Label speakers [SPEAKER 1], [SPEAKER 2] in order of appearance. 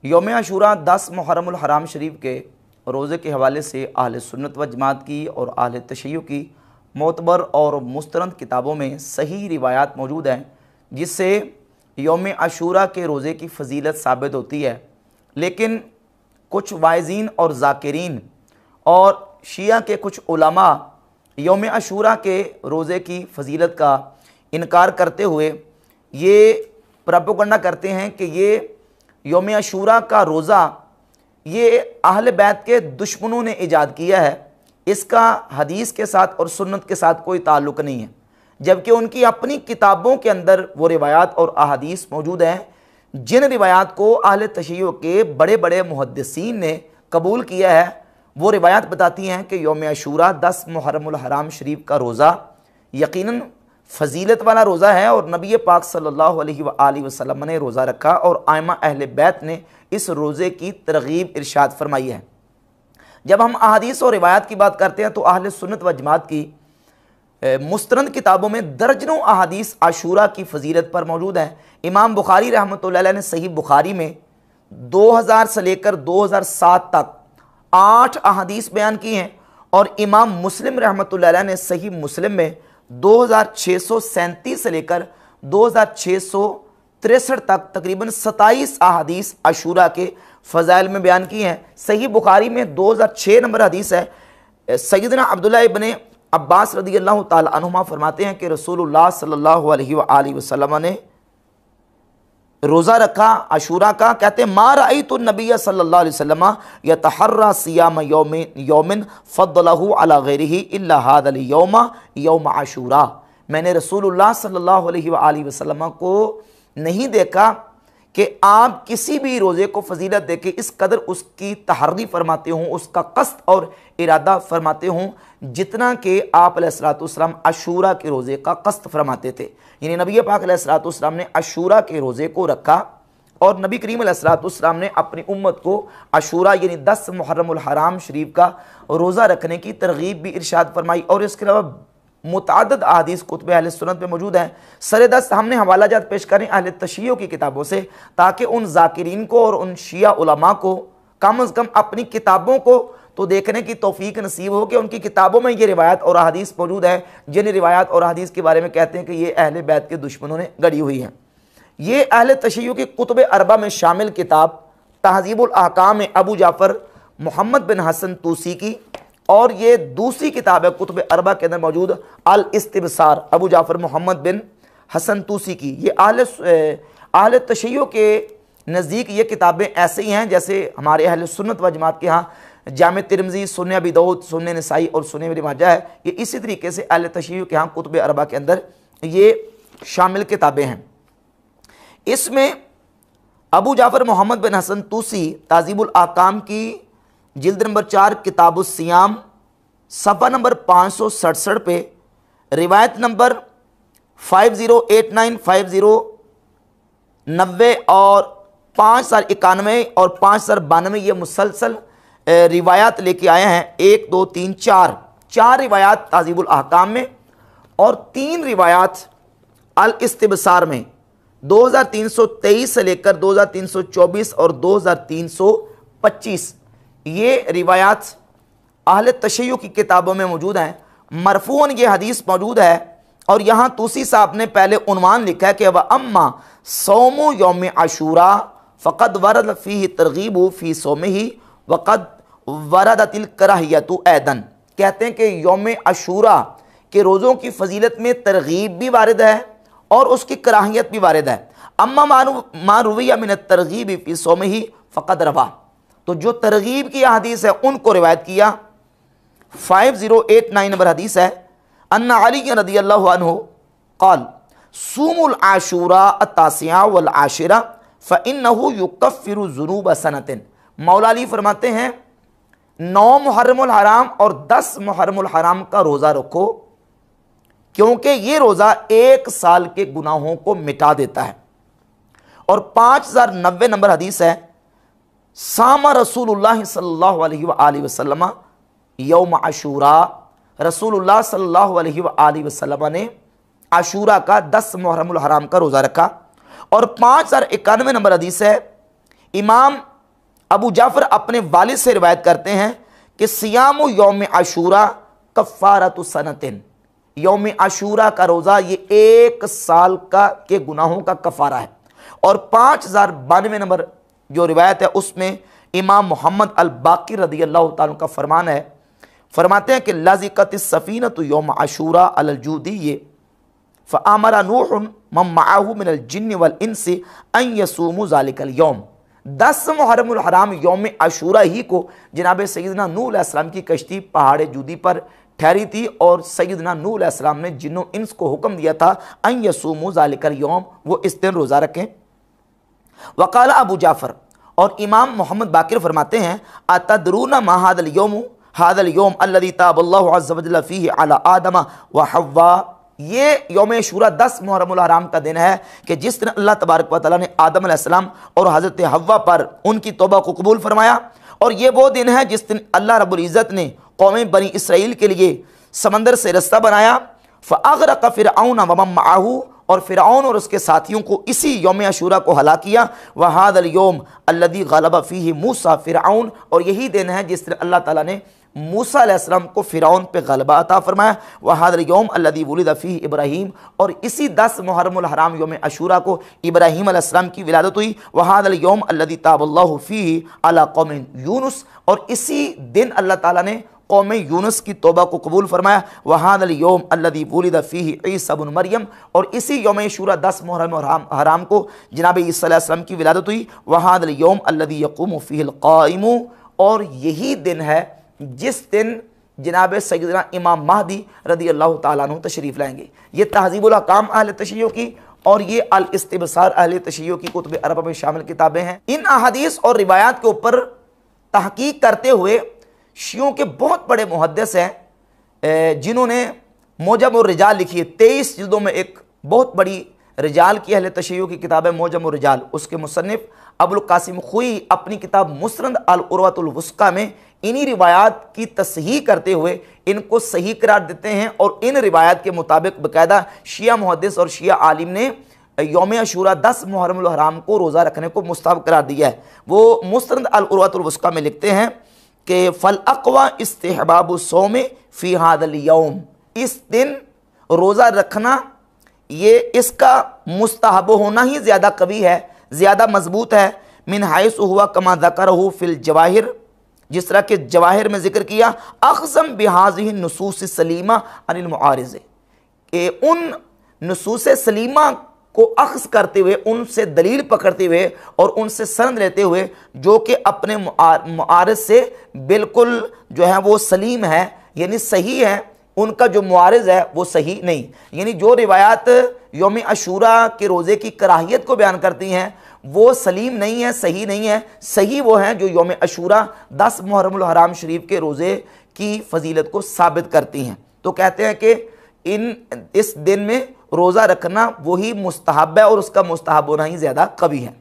[SPEAKER 1] यौम आशूरा 10 मुहर्रमुल हराम शरीफ के रोज़े के हवाले से अहले सुन्नत व जमात की और अहले तशय्युअ की मोतबर और मुस्तनद किताबों में सही रिवायात मौजूद हैं, जिससे यौम आशूरा के रोज़े की फ़जीलत साबित होती है। लेकिन कुछ वाइज़ीन और ज़ाकिरीन और शिया के कुछ उलमा यौम आशूरा के रोज़े की फ़जीलत का इनकार करते हुए ये प्रोपेगेंडा करते हैं कि ये यौम आशूरा का रोज़ा ये अहले बैत के दुश्मनों ने ईजाद किया है, इसका हदीस के साथ और सुन्नत के साथ कोई ताल्लुक़ नहीं है। जबकि उनकी अपनी किताबों के अंदर वो रिवायात और अहादीस मौजूद हैं जिन रिवायात को अहले तशय्युअ के बड़े बड़े मुहद्दिसीन ने कबूल किया है। वो रिवायात बताती हैं कि यौम आशूरा 10 मुहर्रमुल हराम शरीफ का रोज़ा यकीनन फ़जीलत वाला रोज़ा है और नबी पाक सल्लल्लाहु अलैहि वसल्लम ने रोज़ा रखा और आइमा अहले बैत ने इस रोज़े की तरगीब इरशाद फरमाई है। जब हम अहादीस और रिवायात की बात करते हैं तो अहले सुन्नत व जमात की मुस्तनद किताबों में दर्जनों अहादीस आशूरा की फ़जीलत पर मौजूद हैं। इमाम बुखारी रहमतुल्लाह अलैह ने सही बुखारी में 2000 से लेकर 2007 तक 8 अहादीस बयान की हैं और इमाम मुस्लिम रहमतुल्लाह अलैह ने सही मुस्लिम में 2637 से लेकर 2663 तक तकरीबन 27 अहादीस आशूरा के फ़ज़ाइल में बयान की हैं। सही बुखारी में 2006 नंबर हदीस है। सैयदना अब्दुल्ला इब्न अब्बास रज़ियल्लाहु ताला अन्हुमा फरमाते हैं कि रसूलुल्लाह सल्लल्लाहु अलैहि वसल्लम ने रोज़ा रखा आशूरा का। कहते हैं मा रअयतु नबिय्य सल्लल्लाहु अलैहि वसल्लम यतहर्रा सियाम यौमिन फद्दलहु अला गैरिही इल्ला हादल यौम आशूरा। मैंने रसूलुल्लाह सल्लल्लाहु अलैहि वसल्लम को नहीं देखा कि आप किसी भी रोज़े को फजीलत देके इस कदर उसकी तहर्री फरमाते हों, उसका कस्द और इरादा फरमाते हों जितना कि आप अलैहिस्सलातु वस्सलाम आशूरा के रोज़े का कस्द फरमाते थे। यानी नबी पाक अलैहिस्सलातु वस्सलाम ने आशूरा के रोज़े को रखा और नबी करीम अलैहिस्सलातु वस्सलाम ने अपनी उम्मत को आशूरा यानी 10 मुहर्रमुल हराम शरीफ का रोज़ा रखने की तरगीब भी इरशाद फरमाई। और इसके अलावा मुतअद्दिद अहादीस कुतुब अहले सुन्नत में मौजूद हैं। सरेदस्त हमने हवालाजात पेश करें अहले तशय्युअ की किताबों से ताकि उन ज़ाकिरीन को और उन शिया उलमा को कम अज़ कम अपनी किताबों को तो देखने की तौफीक नसीब हो कि उनकी किताबों में ये रिवायात और अहादीस मौजूद है जिन रिवायात और अहादीस के बारे में कहते हैं कि ये अहले बैत के दुश्मनों ने गढ़ी हुई हैं। ये अहले तशय्युअ की कुतुब अरबा में शामिल किताब तहज़ीबुल अहकाम अबू जाफ़र मोहम्मद बिन हसन तूसी की और ये दूसरी किताब है कुतुब अरबा के अंदर मौजूद अल इस्तिबसार अबू जाफ़र मोहम्मद बिन हसन तूसी की। ये अहले तशय्युअ के नज़दीक ये किताबें ऐसे ही हैं जैसे हमारे अहले सुन्नत व जमात के यहाँ जामे तिरमिज़ी, सुन्ने अबी दाऊद, सुन्ने नसाई और सुन्ने इब्न माजा है। ये इसी तरीके से अहले तशय्युअ के यहाँ कुतुब अरबा के अंदर ये शामिल किताबें हैं। इसमें अबू जाफ़र मोहम्मद बिन हसन तूसी तहज़ीबुल अहकाम की जिल्द नंबर 4 किताबुस सियाम सफ़ा नंबर 567 पे रिवायत नंबर 5089, 5090 और 5091 और 5092 ये मुसलसल रिवायात लेके आए हैं। 1 2 3 4 रिवायात तहज़ीबुल अहकाम में और 3 रिवायात अल इस्तिबसार में 2323 से लेकर 2324 और 2325 ये रिवायात अहले तशय्युअ की किताबों में मौजूद हैं। मरफूअन ये हदीस मौजूद है और यहाँ तूसी साहब ने पहले उन्वान लिखा है कि व अम्मा सौमु यौम आशूरा फ़क़द वरद फ़ीहि तरग़ीबु फ़ी सौमिही वक़द वरदतिल कराहियतु ऐदन। कहते हैं कि यौम आशूरा के रोज़ों की फ़जीलत में तरग़ीब भी वारिद है और उसकी कराहियत भी वारिद है। अम्मा मा रुविया मिन तरग़ीब फ़ी सौमिही फ़क़द रवा, तो जो तरग़ीब की हदीस है उनको रिवायत किया। 5089 नंबर हदीस है अन्ना अली रज़ियल्लाहु अन्हु क़ाल सूमुल आशूरा अत्तासिआ वल आशिरा फ़इन्नहु युकफ़्फ़िरु ज़ुनूब सनतिन। मौला अली फरमाते हैं 9 मुहर्रमुल हराम और 10 मुहर्रमुल हराम का रोज़ा रखो क्योंकि ये रोज़ा 1 साल के गुनाहों को मिटा देता है। और 5090 नंबर हदीस है सामा रसूलुल्लाह सल्लल्लाहु अलैहि वसल्लम यौम आशूरा। रसूलुल्लाह सल्लल्लाहु अलैहि वसल्लम ने आशूरा का 10 मुहर्रमुल हराम का रोज़ा रखा। और 5091 नंबर हदीस है इमाम अबू जाफर अपने वालिद से रिवायत करते हैं कि सियाम यौम आशूरा कफ़ारतु सनतिन, यौम आशूरा का रोज़ा ये 1 साल का के गुनाहों का कफ़ारा है। और 5092 नंबर जो रिवायत है उसमें इमाम मोहम्मद अल बाक़िर रज़ी अल्लाह ताला का फरमान है, फरमाते हैं कि लज़िक़तिस सफ़ीनतु यौम आशूरा अलल जूदिय्य फ़अमरा नूहुन मन मअहू मिनल जिन्न वल इंसी अन यसूमू ज़ालिकल यौम। 10 मुहर्रमुल हराम यौम आशूरा ही को जनाब सैयदना नूह अलैहिस्सलाम की कश्ती पहाड़ जूदी पर ठहरी थी और सैयदना नूह अलैहिस्सलाम ने जिन्नो इंस को हुक्म दिया था अन यसूमू ज़ालिकल यौम, वो इस दिन रोज़ा रखें। वक़ाला अबू जाफ़र, और इमाम मोहम्मद बाक़िर फरमाते हैं अतदरूना मा हादल यौम अल्लज़ी ताबल्लाहु अज़्ज़ व जल्ल फ़ीहि अला आदम व हव्वा। ये यौम आशूरा 10 मुहर्रमुल हराम का दिन है कि जिस दिन अल्लाह तबारक व तआला ने आदम अलैहिस्सलाम और हज़रत हव्वा पर उनकी तौबा को कबूल फरमाया। और ये वो दिन है जिस दिन अल्लाह रब्बुल इज़्ज़त ने कौम बनी इसराइल के लिए समंदर से रास्ता बनाया। फ़अग़रक़ फ़िरऔन व मन मअहू, और फ़िरऔन और उसके साथियों को इसी यौम आशूरा को हलाक किया। व हादल यौम अल्लज़ी ग़लब फ़ीहि मूसा फ़िरऔन, और यही दिन है जिस दिन अल्लाह ताला ने मूसा अलैहिस्सलाम को फ़िरऔन पे ग़लबा अता फरमाया। व हादल यौम अल्लज़ी वुलिद फ़ीहि इब्राहीम, और इसी 10 मुहर्रमुल हराम यौम आशूरा को इब्राहीम अलैहिस्सलाम की विलादत हुई। व हादल यौम अल्लज़ी ताबल्लाहु फ़ीहि अला कौम यूनुस, और इसी दिन अल्लाह ताला ने कौम यूनुस की तौबा को कबूल फरमाया। व हादल यौम अल्लज़ी वुलिद फ़ीहि ईसा इब्न मरियम, और इसी यौम आशूरा 10 मुहर्रम हराम को जनाब ईसा अलैहिस्सलाम की विलादत हुई। व हादल यौम अल्लज़ी यक़ूमु फ़ीहिल क़ाइमु, और यही दिन है जिस दिन जनाब सैयदना इमाम महदी रज़ी अल्लाह ताला अन्हु तशरीफ़ लाएंगे। ये तहज़ीबुल अहकाम अहले तशय्युअ की और ये अल इस्तिबसार अहले तशय्युअ की कुतुब अरबा में शामिल किताबें हैं। इन अहादीस और रिवायात के ऊपर तहकीक करते हुए शियों के बहुत बड़े मुहद्दिस हैं जिन्होंने मोजम और रिजाल लिखी है। 23 जिल्दों में एक बहुत बड़ी रिजाल की अहले तशय्युअ की किताब है मोजम और रिजाल। उसके मुसन्निफ अबुल कासिम खुई अपनी किताब मुस्नद अल उर्वतुल वुस्का में इन्हीं रिवायात की तस्हीह करते हुए इनको सही करार देते हैं। और इन रिवायात के मुताबिक बाकायदा शिया मुहद्दिस और शिया आलिम ने यौम आशूरा 10 मुहर्रमुल हराम को रोज़ा रखने को मुस्तहब करार दिया है। वो मुस्नद अल उर्वतुल वुस्का में लिखते हैं कि फल अक़वा इस्तिहबाबु सौम फ़ी हादल यौम, इस दिन रोज़ा रखना ये इसका मुस्तहब होना ही ज़्यादा कवी है, ज़्यादा मजबूत है। मिन हाइसु हुआ कमा ज़करहु फ़िल जवाहिर, जिस तरह के जवाहिर में जिक्र किया। अख़ज़म बिहाज़िहि नुसूस सलीमा अनिल मुआरिज़, के उन नुसूस सलीमा को अख्ज़ करते हुए, उनसे दलील पकड़ते हुए और उनसे सनद लेते हुए जो कि अपने मुआरिज़ से बिल्कुल जो है वो सलीम है, यानी सही है। उनका जो मुआरिज़ है वो सही नहीं, यानी जो रिवायात यौम आशूरा के रोज़े की कराहियत को बयान करती हैं वो सलीम नहीं है, सही नहीं है। सही वो हैं जो यौम आशूरा 10 मुहर्रमुल हराम शरीफ के रोज़े की फजीलत को साबित करती हैं। तो कहते हैं कि इस दिन में रोज़ा रखना वही मुस्तहब है और उसका मुस्तहब होना ही ज़्यादा कवी है।